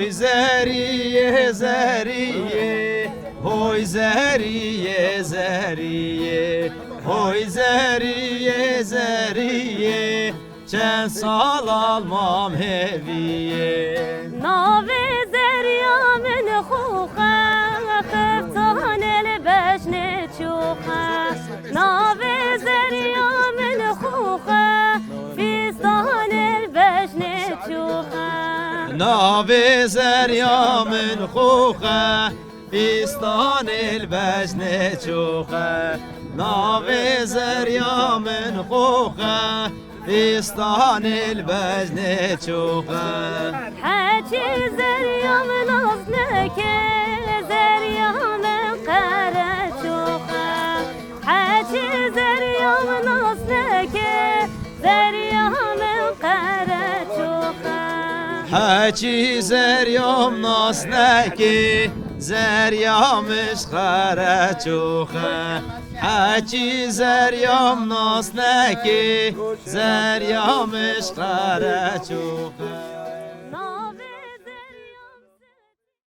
Hoy zeriye zeriye, hoy zeriye zeriye, hoy zeriye zeriye, çen sal almam heviye. Nave zeriya min xuxa, xeftan elbeş ne çuxa. Nave zeriya min xuxa, fistan elbeş ne çuxa. Nave zeriya min xuxa, fistan elbeş ne çuxa. Nave zeriya min xuxa, fistan elbeş ne çuxa. حاجی زریم نازنکه زریم قره چوخه حاجی زریم نازنکه زریم قره چوخه حاجی زریام ناسنکی زریامش خره چوخه حاجی زریام ناسنکی زریامش خره چوخه